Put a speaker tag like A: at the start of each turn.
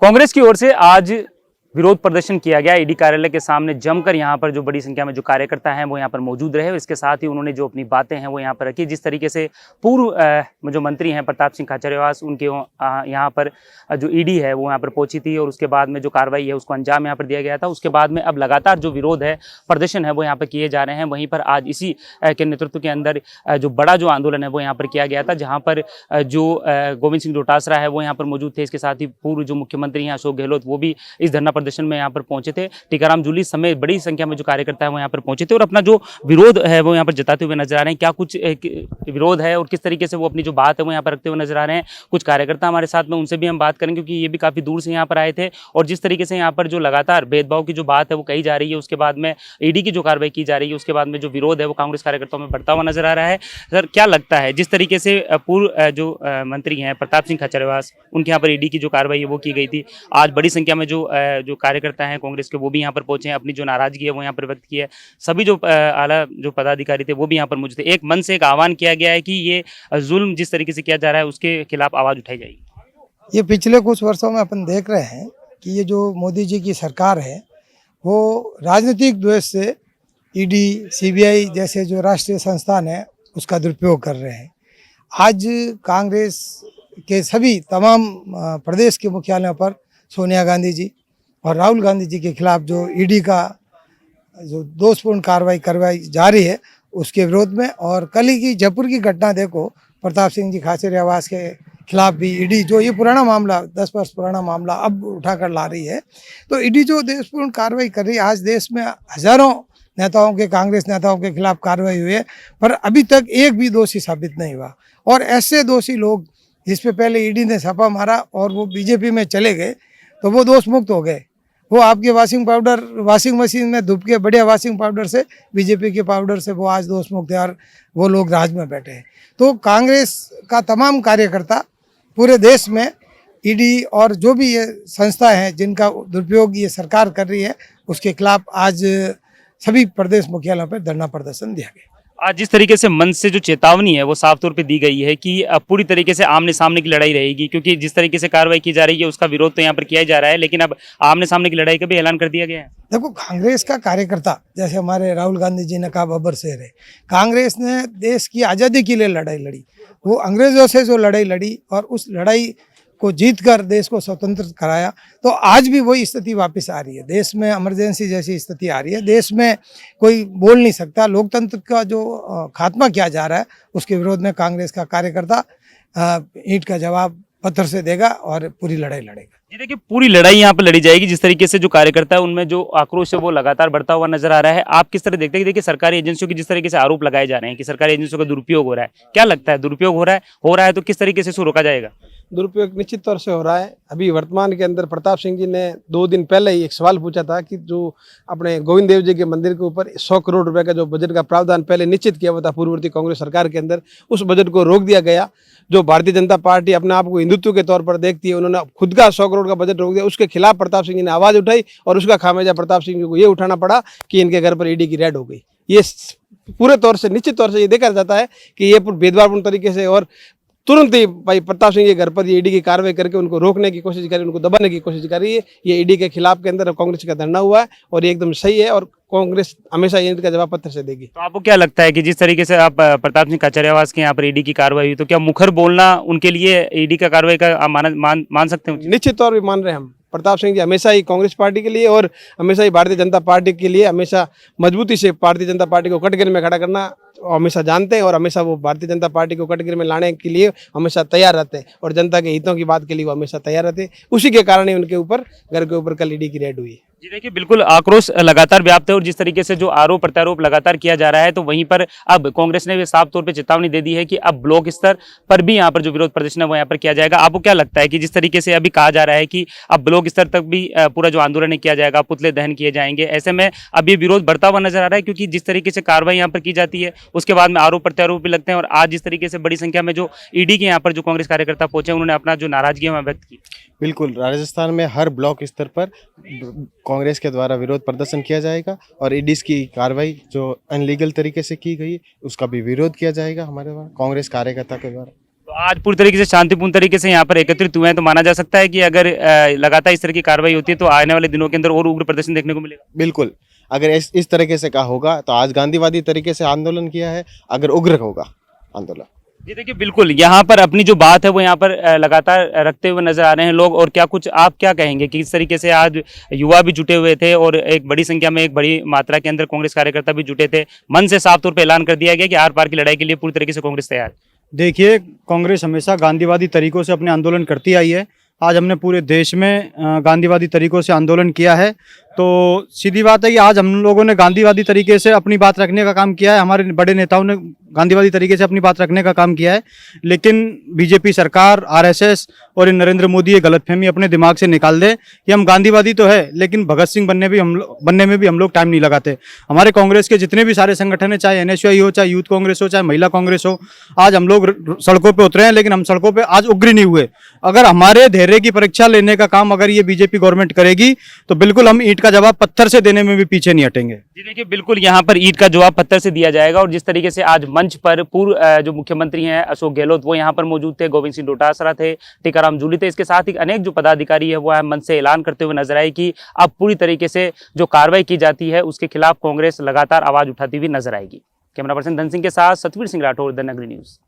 A: कांग्रेस की ओर से आज विरोध प्रदर्शन किया गया ईडी कार्यालय के सामने जमकर। यहाँ पर जो बड़ी संख्या में जो कार्यकर्ता हैं वो यहाँ पर मौजूद रहे। इसके साथ ही उन्होंने जो अपनी बातें हैं वो यहाँ पर रखी। जिस तरीके से पूर्व जो मंत्री हैं प्रताप सिंह खाचरियावास, उनके यहाँ पर जो ईडी है वो यहाँ पर पहुंची थी और उसके बाद में जो कार्रवाई है उसको अंजाम यहाँ पर दिया गया था। उसके बाद में अब लगातार जो विरोध है प्रदर्शन है वो यहाँ पर किए जा रहे हैं। वहीं पर आज इसी के नेतृत्व के अंदर जो बड़ा जो आंदोलन है वो यहाँ पर किया गया था, जहाँ पर जो गोविंद सिंह डोटासरा है वो यहाँ पर मौजूद थे। इसके साथ ही पूर्व जो मुख्यमंत्री हैं अशोक गहलोत वो भी इस धरना प्रदर्शन में यहाँ पर पहुंचे थे। टीकाराम जूली समेत बड़ी संख्या में जो कार्यकर्ता है वो यहाँ पर पहुंचे थे और अपना जो विरोध है वो यहाँ पर जताते हुए नजर आ रहे हैं। क्या कुछ विरोध है और किस तरीके से वो अपनी जो बात है वो यहाँ पर रखते हुए नजर आ रहे हैं। कुछ कार्यकर्ता हमारे साथ में, उनसे भी हम बात करेंगे क्योंकि ये भी काफी दूर से यहाँ पर आए थे। और जिस तरीके से यहाँ पर जो लगातार भेदभाव की जो बात है वो कही जा रही है, उसके बाद में ईडी की जो कार्रवाई की जा रही है, उसके बाद में जो विरोध है वो कांग्रेस कार्यकर्ताओं में बढ़ता हुआ नजर आ रहा है। सर, क्या लगता है जिस तरीके से पूर्व जो मंत्री हैं प्रताप सिंह खाचरियावास, उनके यहाँ पर ईडी की जो कार्रवाई है वो की गई थी, आज बड़ी संख्या में जो कार्यकर्ता हैं कांग्रेस के वो भी यहाँ पर पहुंचे हैं, अपनी जो नाराजगी है वो यहाँ पर व्यक्त की है। सभी जो आला जो पदाधिकारी थे वो भी यहाँ पर मौजूद थे। एक मन से एक आह्वान किया गया है कि ये जुल्म जिस तरीके से किया जा रहा है उसके खिलाफ आवाज उठाई जाएगी।
B: ये पिछले कुछ वर्षों में अपन देख रहे हैं कि ये जो मोदी जी की सरकार है वो राजनीतिक द्वेष से ईडी, सीबीआई जैसे जो राष्ट्रीय संस्थान है उसका दुरुपयोग कर रहे हैं। आज कांग्रेस के सभी तमाम प्रदेश के मुख्यालयों पर सोनिया गांधी जी और राहुल गांधी जी के खिलाफ जो ईडी का जो दोषपूर्ण कार्रवाई करवाई जा रही है उसके विरोध में, और कल ही की जयपुर की घटना देखो, प्रताप सिंह जी खाचरियावास के खिलाफ भी ईडी जो ये पुराना मामला 10 वर्ष पुराना मामला अब उठाकर ला रही है, तो ईडी जो देशपूर्ण कार्रवाई कर रही है। आज देश में हजारों नेताओं के, कांग्रेस नेताओं के खिलाफ कार्रवाई हुई है पर अभी तक एक भी दोषी साबित नहीं हुआ। और ऐसे दोषी लोग जिस पे पहले ईडी ने छापा मारा और वो बीजेपी में चले गए तो वो दोष मुक्त हो गए। वो आपके वॉशिंग मशीन में धुप के बढ़िया वॉशिंग पाउडर से, बीजेपी के पाउडर से वो आज दोष मुक्त है और वो लोग राज में बैठे हैं। तो कांग्रेस का तमाम कार्यकर्ता पूरे देश में ईडी और जो भी ये संस्था है जिनका दुरुपयोग ये सरकार कर रही है उसके खिलाफ आज सभी प्रदेश मुख्यालयों पर धरना प्रदर्शन दिया गया।
A: आज जिस तरीके से मंच से जो चेतावनी है वो साफ तौर पे दी गई है कि अब पूरी तरीके से आमने सामने की लड़ाई रहेगी, क्योंकि जिस तरीके से कार्रवाई की जा रही है उसका विरोध तो यहाँ पर किया ही जा रहा है, लेकिन अब आमने सामने की लड़ाई का भी ऐलान कर दिया गया है।
B: देखो, कांग्रेस का कार्यकर्ता जैसे हमारे राहुल गांधी जी ने कहा बब्बर शेर है, कांग्रेस ने देश की आज़ादी के लिए लड़ाई लड़ी, वो अंग्रेजों से जो लड़ाई लड़ी और उस लड़ाई को जीतकर देश को स्वतंत्र कराया। तो आज भी वही स्थिति वापस आ रही है। देश में इमरजेंसी जैसी स्थिति आ रही है, देश में कोई बोल नहीं सकता। लोकतंत्र का जो खात्मा किया जा रहा है उसके विरोध में कांग्रेस का कार्यकर्ता ईंट का जवाब पत्थर से देगा और पूरी लड़ाई लड़ेगा।
A: जी देखिए, पूरी लड़ाई यहाँ पर लड़ी जाएगी। जिस तरीके से जो कार्यकर्ता है उनमें जो आक्रोश है वो लगातार बढ़ता हुआ नजर आ रहा है। आप किस तरह देखते हैं कि देखिए सरकारी एजेंसियों की जिस तरीके से आरोप लगाए जा रहे हैं कि सरकारी एजेंसियों का दुरुपयोग हो रहा है, क्या लगता है दुरुपयोग हो रहा है तो किस तरीके से इसको रोका जाएगा?
C: दुरुपयोग निश्चित तौर से हो रहा है। अभी वर्तमान के अंदर प्रताप सिंह जी ने 2 दिन पहले ही एक सवाल पूछा था कि जो अपने गोविंद देव जी के मंदिर के ऊपर 100 करोड़ रुपए का जो बजट का प्रावधान पहले निश्चित किया हुआ था पूर्ववर्ती कांग्रेस सरकार के अंदर, उस बजट को रोक दिया गया। जो भारतीय जनता पार्टी अपने आप को हिंदुत्व के तौर पर देखती है, उन्होंने खुद का 100 करोड़ का बजट रोक दिया। उसके खिलाफ प्रताप सिंह जी ने आवाज़ उठाई और उसका खामियाजा प्रताप सिंह जी को ये उठाना पड़ा कि इनके घर पर ईडी की रेड हो गई। ये पूरे तौर से निश्चित तौर से ये देखा जाता है कि ये भेदभावपूर्ण तरीके से और तुरंत ही भाई प्रताप सिंह के घर पर ये ईडी की कार्रवाई करके उनको रोकने की कोशिश करी, उनको दबाने की कोशिश कर रही है। ये ईडी के खिलाफ के अंदर कांग्रेस का धरना हुआ है और ये एकदम सही है और कांग्रेस हमेशा ईंट का जवाब पत्थर से देगी।
A: तो आपको क्या लगता है कि जिस तरीके से आप प्रताप सिंह खाचरियावास के यहाँ पर ईडी की कार्रवाई हुई, तो क्या मुखर बोलना उनके लिए ईडी का कार्रवाई का मान सकते हैं?
C: निश्चित तौर पर मान रहे हैं हम। प्रताप सिंह जी हमेशा ही कांग्रेस पार्टी के लिए और हमेशा ही भारतीय जनता पार्टी के लिए हमेशा मजबूती से भारतीय जनता पार्टी को कटघरे में खड़ा करना हमेशा जानते हैं और हमेशा वो भारतीय जनता पार्टी को कटघरे में लाने के लिए हमेशा तैयार रहते हैं और जनता के हितों की बात के लिए वो हमेशा तैयार रहते हैं। उसी के कारण ही उनके ऊपर घर के ऊपर कल ईडी की रेड हुई है।
A: जी देखिए, बिल्कुल आक्रोश लगातार व्याप्त है और जिस तरीके से जो आरोप प्रत्यारोप लगातार किया जा रहा है, तो वहीं पर अब कांग्रेस ने भी साफ तौर पे चेतावनी दे दी है कि अब ब्लॉक स्तर पर भी यहाँ पर जो विरोध प्रदर्शन है वो यहाँ पर किया जाएगा। आपको क्या लगता है कि जिस तरीके से अभी कहा जा रहा है कि अब ब्लॉक स्तर तक भी पूरा जो आंदोलन किया जाएगा, पुतले दहन किए जाएंगे, ऐसे में अब ये विरोध बढ़ता हुआ नजर आ रहा है, क्योंकि जिस तरीके से कार्रवाई यहाँ पर की जाती है उसके बाद में आरोप प्रत्यारोप भी लगते हैं और आज जिस तरीके से बड़ी संख्या में जो ईडी के यहाँ पर जो कांग्रेस कार्यकर्ता पहुंचे उन्होंने अपना जो नाराजगी व्यक्त की।
D: बिल्कुल, राजस्थान में हर ब्लॉक स्तर पर कांग्रेस के द्वारा विरोध प्रदर्शन किया जाएगा और ईडी की कार्रवाई जो अनलीगल तरीके से की गई उसका भी विरोध किया जाएगा हमारे द्वारा, कांग्रेस कार्यकर्ता के द्वारा।
A: तो तो आज पूरी तरीके से शांतिपूर्ण तरीके से यहाँ पर एकत्रित हुए हैं, तो माना जा सकता है कि अगर लगातार इस तरह की कार्रवाई होती है तो आने वाले दिनों के अंदर और उग्र प्रदर्शन देखने को मिलेगा।
D: बिल्कुल, अगर इस तरीके से का होगा तो आज गांधीवादी तरीके से आंदोलन किया है, अगर उग्र होगा आंदोलन।
A: जी देखिए, बिल्कुल यहाँ पर अपनी जो बात है वो यहाँ पर लगातार रखते हुए नजर आ रहे हैं लोग। और क्या कुछ आप क्या कहेंगे कि इस तरीके से आज युवा भी जुटे हुए थे और एक बड़ी संख्या में, एक बड़ी मात्रा के अंदर कांग्रेस कार्यकर्ता भी जुटे थे, मन से साफ तौर पर ऐलान कर दिया गया कि आर पार की लड़ाई के लिए पूरी तरीके से कांग्रेस तैयार है।
E: देखिए, कांग्रेस हमेशा गांधीवादी तरीकों से अपने आंदोलन करती आई है। आज हमने पूरे देश में गांधीवादी तरीकों से आंदोलन किया है, तो सीधी बात है कि आज हम लोगों ने गांधीवादी तरीके से अपनी बात रखने का काम किया है। हमारे बड़े नेताओं ने गांधीवादी तरीके से अपनी बात रखने का काम किया है, लेकिन बीजेपी सरकार, आरएसएस और ये नरेंद्र मोदी ये गलतफहमी अपने दिमाग से निकाल दे कि हम गांधीवादी तो है लेकिन भगत सिंह बनने में भी हम लोग टाइम नहीं लगाते। हमारे कांग्रेस के जितने भी सारे संगठन है, चाहे एनएसयूआई हो, चाहे यूथ कांग्रेस हो, चाहे महिला कांग्रेस हो, आज हम लोग सड़कों पर उतरे हैं, लेकिन हम सड़कों पर आज उग्र नहीं हुए। अगर हमारे धैर्य की परीक्षा लेने का काम अगर ये बीजेपी गवर्नमेंट करेगी तो बिल्कुल हम ईंट का जवाब पत्थर से देने में भी पीछे नहीं हटेंगे।
A: जी देखिए, बिल्कुल यहाँ पर ईंट का जवाब पत्थर से दिया जाएगा। और जिस तरीके से आज मंच पर पूर्व जो मुख्यमंत्री हैं अशोक गहलोत, वो यहाँ पर मौजूद थे, गोविंद सिंह डोटासरा थे, टीकाराम जूली थे, इसके साथ ही अनेक जो पदाधिकारी है वो मंच से ऐलान करते हुए नजर आए कि अब पूरी तरीके से जो कार्रवाई की जाती है उसके खिलाफ कांग्रेस लगातार आवाज उठाती हुई नजर आएगी। कैमरा पर्सन धन सिंह के साथ सतवीर सिंह राठौर, द नगरी न्यूज।